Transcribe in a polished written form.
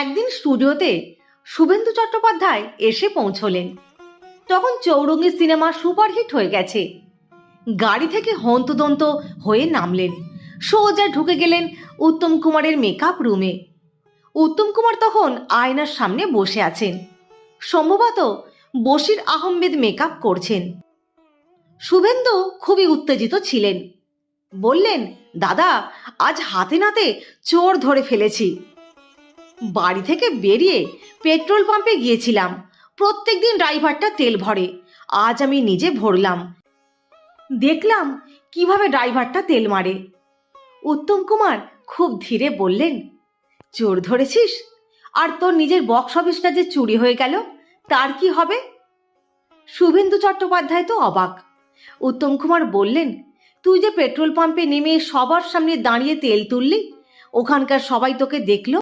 একদিন স্টুডিওতে শুভেন্দু চট্টোপাধ্যায় এসে পৌঁছলেন। তখন চৌরঙ্গী সিনেমা সুপারহিট হয়ে গেছে। গাড়ি থেকে হন্তদন্ত হয়ে নামলেন, সোজা ঢুকে গেলেন উত্তম কুমারের মেকআপ রুমে। উত্তম কুমার তখন আয়নার সামনে বসে আছেন, সম্ভবত বশির আহমেদ মেকআপ করছেন। শুভেন্দু খুবই উত্তেজিত ছিলেন। বললেন, দাদা, আজ হাতে নাতে চোর ধরে ফেলেছি। বাড়ি থেকে বেরিয়ে পেট্রোল পাম্পে গিয়েছিলাম, প্রত্যেকদিন ড্রাইভারটা তেল ভরে, আজ আমি নিজে ভরলাম। দেখলাম কিভাবে ড্রাইভারটা তেল মারে। উত্তম কুমার খুব ধীরে বললেন, চোর ধরেছিস? আর তোর নিজের বক্স অফিসটা যে চুরি হয়ে গেল, তার কি হবে? শুভেন্দু চট্টোপাধ্যায় তো অবাক। উত্তম কুমার বললেন, তুই যে পেট্রোল পাম্পে নেমে সবার সামনে দাঁড়িয়ে তেল তুললি, ওখানকার সবাই তোকে দেখলো,